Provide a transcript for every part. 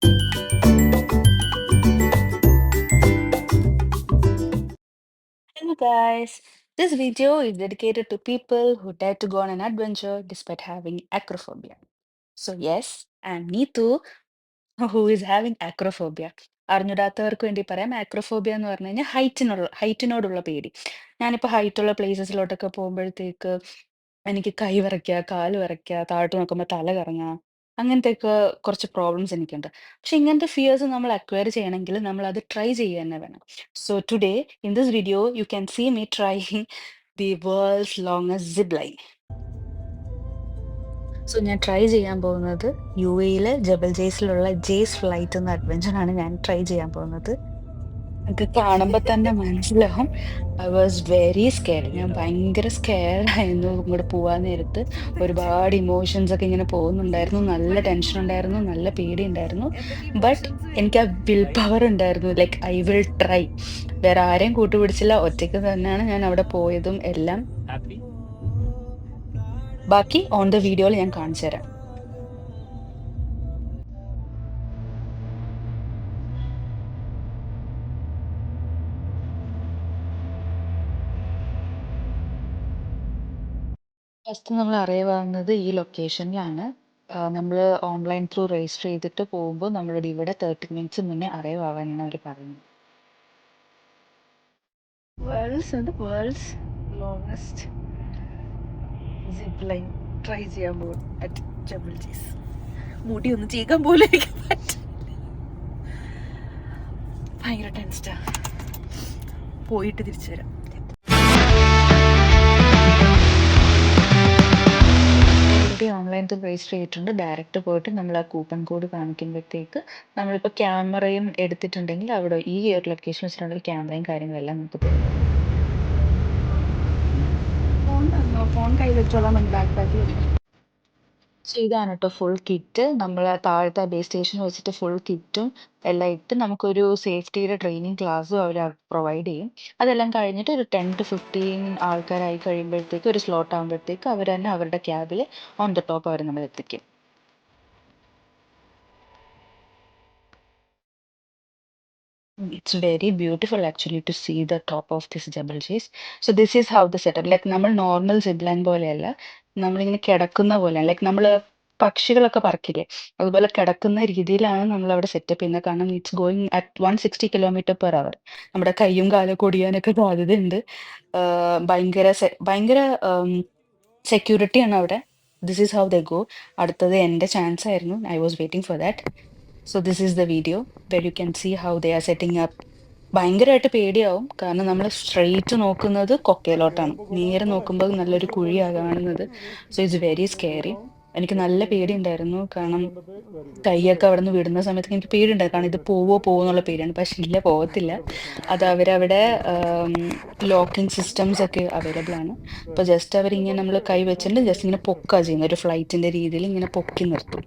Hello guys, this video is dedicated to people who dare to go on an adventure despite having acrophobia. So yes, and Neetu who is having acrophobia. അറിഞ്ഞൂടാത്തവർക്ക് വേണ്ടി പറയാം acrophobia എന്ന് പറഞ്ഞു കഴിഞ്ഞാൽ ഹൈറ്റിനോടുള്ള പേടി. ഞാനിപ്പോൾ ഹൈറ്റുള്ള പ്ലേസസിലോട്ടൊക്കെ പോകുമ്പോഴത്തേക്ക് എനിക്ക് കൈ വിറയ്ക്കുക, കാല് വിറയ്ക്കുക, താഴോട്ട് നോക്കുമ്പോൾ തല കറങ്ങുക, അങ്ങനത്തെയൊക്കെ കുറച്ച് പ്രോബ്ലംസ് എനിക്കുണ്ട്. പക്ഷെ ഇങ്ങനത്തെ ഫിയേഴ്സ് നമ്മൾ അക്വയർ ചെയ്യണമെങ്കിൽ നമ്മൾ അത് ട്രൈ ചെയ്യുക തന്നെ വേണം. So today in this video you can see me trying the world's longest zip line. So ഞാൻ ട്രൈ ചെയ്യാൻ പോകുന്നത് യുഎയിലെ ജബൽ ജെയ്സിലുള്ള ജെയ്സ് ഫ്ലൈറ്റ് എന്ന അഡ്വഞ്ചറാണ് ഞാൻ ട്രൈ ചെയ്യാൻ പോകുന്നത്. നിങ്ങൾക്ക് കാണുമ്പോൾ തന്നെ മനസ്സിലാവും ഐ വാസ് വെരി സ്കെയർഡ്. ഞാൻ ഭയങ്കര സ്കെയർഡ് ആയിരുന്നു ഇങ്ങോട്ട് പോകാൻ നേരത്ത്. ഒരുപാട് ഇമോഷൻസ് ഒക്കെ ഇങ്ങനെ പോകുന്നുണ്ടായിരുന്നു. നല്ല ടെൻഷൻ ഉണ്ടായിരുന്നു, നല്ല പേടി ഉണ്ടായിരുന്നു. ബട്ട് എനിക്ക് ആ വിൽ പവർ ഉണ്ടായിരുന്നു. Like I will try. വേറെ ആരെയും കൂട്ടുപിടിച്ചില്ല, ഒറ്റയ്ക്ക് തന്നെയാണ് ഞാൻ അവിടെ പോയതും എല്ലാം. ബാക്കി ഓൺ ദ വീഡിയോയിൽ ഞാൻ കാണിച്ചു തരാം. ഫസ്റ്റ് നമ്മൾ അറൈവ് ആവുന്നത് ഈ ലൊക്കേഷനിലാണ്. നമ്മൾ ഓൺലൈൻ ത്രൂ രജിസ്റ്റർ ചെയ്തിട്ട് പോകുമ്പോൾ നമ്മളുടെ ഇവിടെ 30 മിനിറ്റ്സ് മുന്നേ അറൈവ് ആവാനാണ് അവർ പറയുന്നത്. World's longest zip line try ചെയ്യാൻ പോകും അറ്റ് ജബൽ ജെയ്സ്. മുടി ഒന്ന് ചെയ്യാൻ പോലും എനിക്ക് പറ്റും. ഭയങ്കര ടെൻസ്ഡാ. പോയിട്ട് തിരിച്ചു വരാം. ഓൾറെഡി ഓൺലൈൻ ത്രൂ രജിസ്റ്റർ ചെയ്തിട്ടുണ്ട്. ഡയറക്റ്റ് പോയിട്ട് നമ്മൾ ആ കൂപ്പൺ കോഡ് കാണിക്കുമ്പോഴത്തേക്ക് നമ്മളിപ്പോൾ ക്യാമറയും എടുത്തിട്ടുണ്ടെങ്കിൽ അവിടെ ഈ ഒരു ലൊക്കേഷൻ വെച്ചിട്ടുണ്ടെങ്കിൽ ക്യാമറയും കാര്യങ്ങളെല്ലാം നമുക്ക് തരും. ഫോൺ കൈ വെച്ചോളാം ബാക്ക് പാക്കിൽ. സോ ഇതാണ് കേട്ടോ ഫുൾ കിറ്റ്. നമ്മൾ താഴത്തെ ബേസ് സ്റ്റേഷൻ വെച്ചിട്ട് ഫുൾ കിറ്റും എല്ലാം ഇട്ട് നമുക്കൊരു സേഫ്റ്റിയുടെ ട്രെയിനിങ് ക്ലാസ്സും അവർ പ്രൊവൈഡ് ചെയ്യും. അതെല്ലാം കഴിഞ്ഞിട്ട് ഒരു 10 to 15 ആൾക്കാരായി കഴിയുമ്പോഴത്തേക്ക് ഒരു സ്ലോട്ട് ആകുമ്പോഴത്തേക്ക് അവർ തന്നെ അവരുടെ ക്യാബിൽ ഓൺ ദ ടോപ്പ് അവർ നമ്മൾ എത്തിക്കും. It's very beautiful actually to see the top of this Jebel Chase. So this is how the setup. Like നമ്മൾ നോർമൽ സിബ് ലൈൻ പോലെയല്ല, നമ്മളിങ്ങനെ കിടക്കുന്ന പോലെയാണ്. ലൈക്ക് നമ്മൾ പക്ഷികളൊക്കെ പറക്കില്ലേ, അതുപോലെ കിടക്കുന്ന രീതിയിലാണ് നമ്മൾ അവിടെ സെറ്റപ്പ് ചെയ്യുന്നത്. കാരണം ഇറ്റ്സ് ഗോയിങ് അറ്റ് 160 km/h. നമ്മുടെ കയ്യും കാലൊക്കെ ഒടിയാനൊക്കെ സാധ്യതയുണ്ട്. ഭയങ്കര സെക്യൂരിറ്റി ആണ് അവിടെ. This is how they go. അടുത്തത് എൻ്റെ ചാൻസ് ആയിരുന്നു. I was waiting for that. So this is the video where you can see how they are setting up. ഭയങ്കരമായിട്ട് പേടിയാവും, കാരണം നമ്മൾ സ്ട്രെയിറ്റ് നോക്കുന്നത് കൊക്കയിലോട്ടാണ്. നേരെ നോക്കുമ്പോൾ നല്ലൊരു കുഴിയാണ് കാണുന്നത്. So it's very scary. എനിക്ക് നല്ല പേടിയുണ്ടായിരുന്നു, കാരണം കൈയൊക്കെ അവിടെ നിന്ന് വിടുന്ന സമയത്ത് എനിക്ക് പേടിയുണ്ടായിരുന്നു. കാരണം ഇത് പോവോ എന്നുള്ള പേടിയാണ്. പക്ഷെ ഇല്ല, പോകത്തില്ല. അത് അവരവിടെ ലോക്കിംഗ് സിസ്റ്റംസ് ഒക്കെ അവൈലബിൾ ആണ്. അപ്പോൾ ജസ്റ്റ് അവരിങ്ങനെ നമ്മൾ കൈ വെച്ചിട്ട് ജസ്റ്റ് ഇങ്ങനെ പൊക്കുക ചെയ്യുന്നത്, ഒരു ഫ്ലൈറ്റിന്റെ രീതിയിൽ ഇങ്ങനെ പൊക്കി നിർത്തും.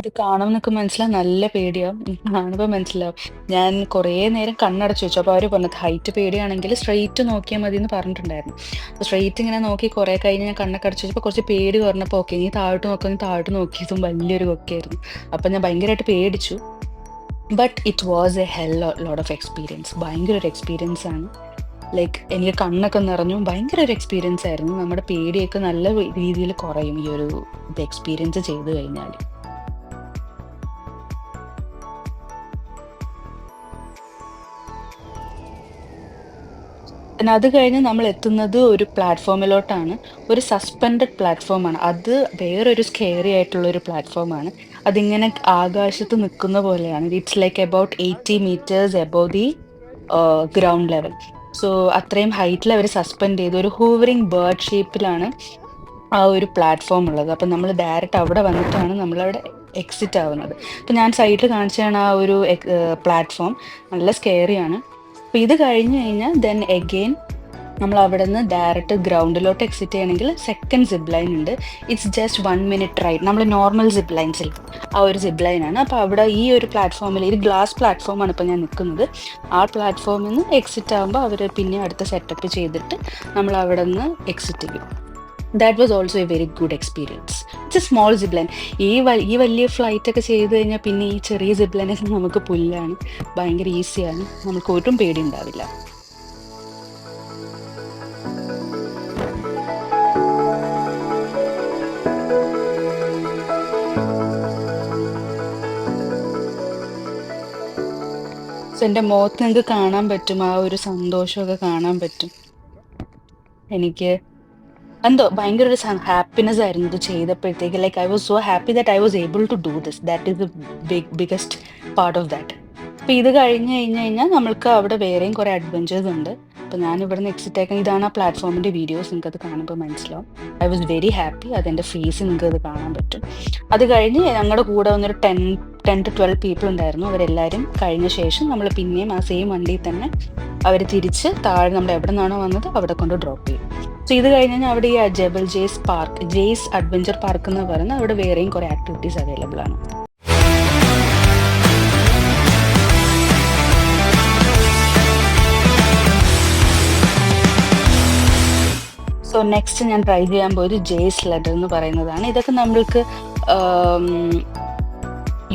ഇത് കാണുമ്പോൾ നിങ്ങൾക്ക് മനസ്സിലാവും, നല്ല പേടിയാവും. കാണുമ്പോൾ മനസ്സിലാവും. ഞാൻ കുറേ നേരം കണ്ണടച്ചു വെച്ചു. അപ്പോൾ അവർ പറഞ്ഞത് ഹൈറ്റ് പേടിയാണെങ്കിൽ സ്ട്രെയിറ്റ് നോക്കിയാൽ മതി എന്ന് പറഞ്ഞിട്ടുണ്ടായിരുന്നു. അപ്പോൾ സ്ട്രെയിറ്റ് ഇങ്ങനെ നോക്കി കുറേ കഴിഞ്ഞ് ഞാൻ കണ്ണൊക്കെ അടച്ചു വെച്ചപ്പോൾ കുറച്ച് പേടി കുറഞ്ഞപ്പോൾ ഓക്കെ, നീ താഴോട്ട് നോക്കിയതും വലിയൊരു കൊക്കെയായിരുന്നു. അപ്പം ഞാൻ ഭയങ്കരമായിട്ട് പേടിച്ചു. But it was a hell lot of experience. ഭയങ്കര ഒരു എക്സ്പീരിയൻസ് ആണ്. ലൈക്ക് എനിക്ക് കണ്ണൊക്കെ നിറഞ്ഞു. ഭയങ്കര ഒരു എക്സ്പീരിയൻസ് ആയിരുന്നു. നമ്മുടെ പേടിയൊക്കെ നല്ല രീതിയിൽ കുറയും ഈ ഒരു ഇത് എക്സ്പീരിയൻസ് ചെയ്ത് കഴിഞ്ഞാൽ. പിന്നെ അത് കഴിഞ്ഞ് നമ്മൾ എത്തുന്നത് ഒരു പ്ലാറ്റ്ഫോമിലോട്ടാണ്. ഒരു സസ്പെൻഡഡ് പ്ലാറ്റ്ഫോമാണ്. അത് വേറൊരു സ്കെയറി ആയിട്ടുള്ള ഒരു പ്ലാറ്റ്ഫോമാണ്. അതിങ്ങനെ ആകാശത്ത് നിൽക്കുന്ന പോലെയാണ്. It's like about 80 meters above the ground level. So അത്രയും ഹൈറ്റിൽ അവർ സസ്പെൻഡ് ചെയ്ത് ഒരു ഹൂവറിങ് ബേർഡ് ഷേപ്പിലാണ് ആ ഒരു പ്ലാറ്റ്ഫോം ഉള്ളത്. അപ്പം നമ്മൾ ഡയറക്റ്റ് അവിടെ വന്നിട്ടാണ് നമ്മളവിടെ എക്സിറ്റ് ആവുന്നത്. അപ്പം ഞാൻ സൈഡിൽ കാണിച്ചതാണ് ആ ഒരു പ്ലാറ്റ്ഫോം. നല്ല സ്കെയറിയാണ്. അപ്പം ഇത് കഴിഞ്ഞ് കഴിഞ്ഞാൽ ദെൻ എഗെയിൻ നമ്മൾ അവിടുന്ന് ഡയറക്റ്റ് ഗ്രൗണ്ടിലോട്ട് എക്സിറ്റ് ചെയ്യണമെങ്കിൽ സെക്കൻഡ് സിപ്പ് ലൈൻ ഉണ്ട്. It's just 1 minute ride. നമ്മൾ നോർമൽ സിപ്പ് ലൈൻസിൽ ആ ഒരു സിപ്പ് ലൈനാണ്. അപ്പോൾ അവിടെ ഈ ഒരു പ്ലാറ്റ്ഫോമിൽ ഒരു ഗ്ലാസ് പ്ലാറ്റ്ഫോമാണ് ഇപ്പോൾ ഞാൻ നിൽക്കുന്നത്. ആ പ്ലാറ്റ്ഫോമിൽ നിന്ന് എക്സിറ്റ് ആകുമ്പോൾ അവർ പിന്നെ അടുത്ത സെറ്റപ്പ് ചെയ്തിട്ട് നമ്മൾ അവിടെ നിന്ന് എക്സിറ്റ് ചെയ്യും. That was also a very good experience. It's a small zip line. ഈ വലിയ ഫ്ലൈറ്റ് ഒക്കെ ചെയ്ത് കഴിഞ്ഞാൽ പിന്നെ ഈ ചെറിയ സിപ്പ് ലൈനൊക്കെ നമുക്ക് പുല്ലാണ്, ഭയങ്കര ഈസിയാണ്, നമുക്ക് ഒട്ടും പേടി ഉണ്ടാവില്ല. സോ എൻ്റെ മുഖത്ത് നിങ്ങൾക്ക് കാണാൻ പറ്റും, ആ ഒരു സന്തോഷമൊക്കെ കാണാൻ പറ്റും. എനിക്ക് എന്തോ ഭയങ്കര ഒരു ഹാപ്പിനെസ് ആയിരുന്നു ഇത് ചെയ്തപ്പോഴത്തേക്ക്. Like I was so happy that I was able to do this. That is the biggest part of that. അപ്പോൾ ഇത് കഴിഞ്ഞ് കഴിഞ്ഞാൽ നമ്മൾക്ക് അവിടെ വേറെയും കുറേ അഡ്വഞ്ചേഴ്സ് ഉണ്ട്. അപ്പോൾ ഞാൻ ഇവിടെ നിന്ന് എക്സിറ്റ് ആക്കാൻ ഇതാണ് ആ പ്ലാറ്റ്ഫോമിൻ്റെ വീഡിയോസ്, നിങ്ങൾക്ക് അത് കാണുമ്പോൾ മനസ്സിലാവും. I was very happy. അതെൻ്റെ ഫേസ് നിങ്ങൾക്ക് അത് കാണാൻ പറ്റും. അത് കഴിഞ്ഞ് ഞങ്ങളുടെ കൂടെ വന്നൊരു 10 to 12 പീപ്പിൾ ഉണ്ടായിരുന്നു. അവരെല്ലാവരും കഴിഞ്ഞ ശേഷം നമ്മൾ പിന്നെയും ആ സെയിം വണ്ടിയിൽ തന്നെ അവർ തിരിച്ച് താഴെ നമ്മൾ എവിടെ നിന്നാണോ വന്നത് അവിടെ കൊണ്ട് ഡ്രോപ്പ് ചെയ്യും. സോ ഇത് കഴിഞ്ഞാൽ അവിടെ ഈ Jebel Jais park, Jais adventure park എന്ന് പറയുന്നത് അവിടെ വേറെയും കുറേ ആക്ടിവിറ്റീസ് അവൈലബിൾ ആണ്. സോ നെക്സ്റ്റ് ഞാൻ ട്രൈ ചെയ്യാൻ പോയത് ജെയ്സ് ലെഡർ എന്ന് പറയുന്നതാണ്. ഇതൊക്കെ നമ്മൾക്ക്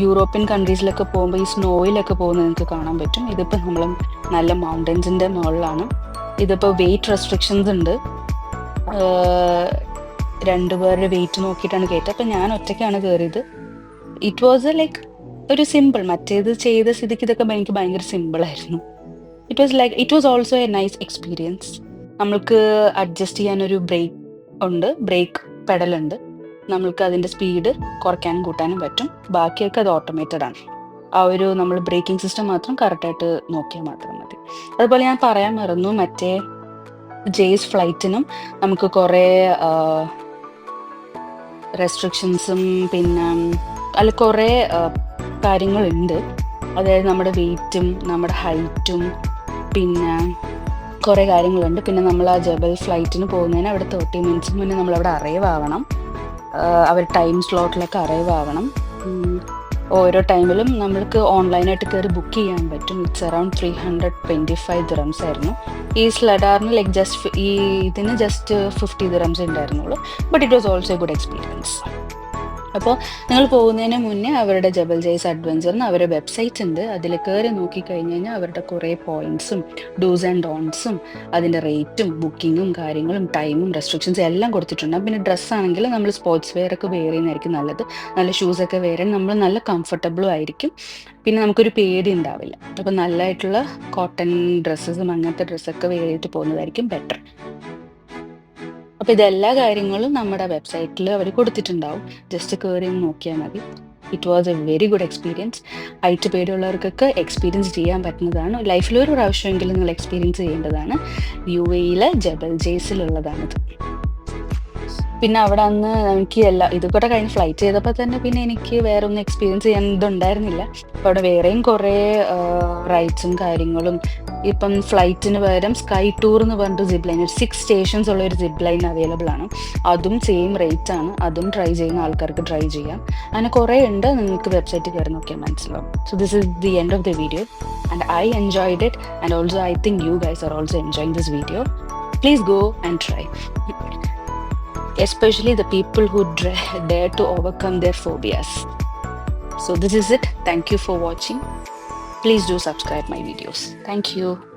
യൂറോപ്യൻ കൺട്രീസിലൊക്കെ പോകുമ്പോൾ ഈ സ്നോയിലൊക്കെ പോകുന്നത് നിങ്ങൾക്ക് കാണാൻ പറ്റും. ഇതിപ്പോൾ നമ്മൾ നല്ല മൗണ്ടൻസിൻ്റെ മുകളിലാണ്. ഇതിപ്പോൾ വെയിറ്റ് റെസ്ട്രിക്ഷൻസ് ഉണ്ട്. 2 പേരുടെ വെയിറ്റ് നോക്കിയിട്ടാണ് കയറ്റുക. അപ്പം ഞാൻ ഒറ്റയ്ക്കാണ് കയറിയത്. ഇറ്റ് വാസ് ലൈക്ക് ഒരു സിമ്പിൾ, മറ്റേത് ചെയ്ത സ്ഥിതിക്ക് ഇതൊക്കെ എനിക്ക് ഭയങ്കര സിമ്പിളായിരുന്നു. It was also a nice experience. നമ്മൾക്ക് അഡ്ജസ്റ്റ് ചെയ്യാനൊരു ബ്രേക്ക് ഉണ്ട്, ബ്രേക്ക് പെഡലുണ്ട്. നമ്മൾക്ക് അതിൻ്റെ സ്പീഡ് കുറയ്ക്കാനും കൂട്ടാനും പറ്റും. ബാക്കിയൊക്കെ അത് ഓട്ടോമേറ്റഡ് ആണ്. ആ ഒരു നമ്മൾ ബ്രേക്കിംഗ് സിസ്റ്റം മാത്രം കറക്റ്റായിട്ട് നോക്കിയാൽ മാത്രം മതി. അതുപോലെ ഞാൻ പറയാൻ മറന്നു, മറ്റേ ജെയ്സ് ഫ്ലൈറ്റിനും നമുക്ക് കുറേ റെസ്ട്രിക്ഷൻസും പിന്നെ അതിൽ കുറേ കാര്യങ്ങളുണ്ട്. അതായത് നമ്മുടെ വെയിറ്റും നമ്മുടെ ഹൈറ്റും പിന്നെ കുറേ കാര്യങ്ങളുണ്ട്. പിന്നെ നമ്മൾ ആ ജബൽ ഫ്ലൈറ്റിന് പോകുന്നതിന് അവിടെ 30 മിനിറ്റ്സ് മുന്നേ നമ്മളവിടെ അറൈവ് ആവണം. അവർ ടൈം സ്ലോട്ടിലൊക്കെ അറൈവ് ആവണം. ഓരോ ടൈമിലും നമ്മൾക്ക് ഓൺലൈനായിട്ട് കയറി ബുക്ക് ചെയ്യാൻ പറ്റും. ഇറ്റ്സ് അറൗണ്ട് 325 ദിറംസ് ആയിരുന്നു. ഈ സ്ലഡാറിന് ലൈക്ക് ജസ്റ്റ് ഈ ഇതിന് ജസ്റ്റ് 50 ദിറംസ് ഉണ്ടായിരുന്നുള്ളൂ. But it was also A good experience. അപ്പോൾ നിങ്ങൾ പോകുന്നതിന് മുന്നേ അവരുടെ ജബൽ ജെയ്സ് അഡ്വഞ്ചറിന് അവരുടെ വെബ്സൈറ്റ് ഉണ്ട്. അതിൽ കയറി നോക്കിക്കഴിഞ്ഞ് കഴിഞ്ഞാൽ അവരുടെ കുറേ പോയിന്റ്സും ഡൂസ് ആൻഡ് ഡോൺസും അതിൻ്റെ റേറ്റും ബുക്കിങ്ങും കാര്യങ്ങളും ടൈമും റെസ്ട്രിക്ഷൻസും എല്ലാം കൊടുത്തിട്ടുണ്ട്. പിന്നെ ഡ്രസ്സാണെങ്കിൽ നമ്മൾ സ്പോർട്സ് വെയർ ഒക്കെ വെയർ ചെയ്യുന്നതായിരിക്കും നല്ലത്. നല്ല ഷൂസൊക്കെ വെയർ ചെയ്യണം. നമ്മൾ നല്ല കംഫർട്ടബിളും ആയിരിക്കും. പിന്നെ നമുക്കൊരു പേടി ഉണ്ടാവില്ല. അപ്പോൾ നല്ലതായിട്ടുള്ള കോട്ടൺ ഡ്രസ്സസും അങ്ങനത്തെ ഡ്രസ്സൊക്കെ വെയർ ചെയ്തിട്ട് പോകുന്നതായിരിക്കും ബെറ്റർ. അപ്പോൾ ഇതെല്ലാ കാര്യങ്ങളും നമ്മുടെ വെബ്സൈറ്റിൽ അവർ കൊടുത്തിട്ടുണ്ടാവും. ജസ്റ്റ് കയറി നോക്കിയാൽ മതി. It was a very good experience. Height പേടിയുള്ളവർക്കൊക്കെ എക്സ്പീരിയൻസ് ചെയ്യാൻ പറ്റുന്നതാണ്. ലൈഫിലൊരു പ്രാവശ്യമെങ്കിലും നിങ്ങൾ എക്സ്പീരിയൻസ് ചെയ്യേണ്ടതാണ്. UAE ജബൽ ജെയ്സിലുള്ളതാണിത്. പിന്നെ അവിടെ അന്ന് എനിക്ക് ഇതുകൂടെ കഴിഞ്ഞ് ഫ്ലൈറ്റ് ചെയ്തപ്പോൾ തന്നെ പിന്നെ എനിക്ക് വേറെ ഒന്നും എക്സ്പീരിയൻസ് ചെയ്യാൻ ഇതുണ്ടായിരുന്നില്ല. അപ്പോൾ അവിടെ വേറെയും കുറേ റൈഡ്സും കാര്യങ്ങളും. ഇപ്പം ഫ്ലൈറ്റിന് പകരം സ്കൈ ടൂർ എന്ന് പറഞ്ഞിട്ട് സിപ്പ് ലൈൻ, 6 സ്റ്റേഷൻസ് ഉള്ള ഒരു സിപ്പ് ലൈൻ അവൈലബിൾ ആണ്. അതും സെയിം റേറ്റ് ആണ്. അതും ട്രൈ ചെയ്യുന്ന ആൾക്കാർക്ക് ട്രൈ ചെയ്യാം. അങ്ങനെ കുറേ ഉണ്ട്, നിങ്ങൾക്ക് വെബ്സൈറ്റിൽ കയറി നോക്കിയാൽ മനസ്സിലാവും. So this is the end of the video and I enjoyed it and also I think you guys are also enjoying this video. Please go and try. Especially the people who dare to overcome their phobias. So this is it. Thank you for watching. Please do subscribe my videos. Thank you.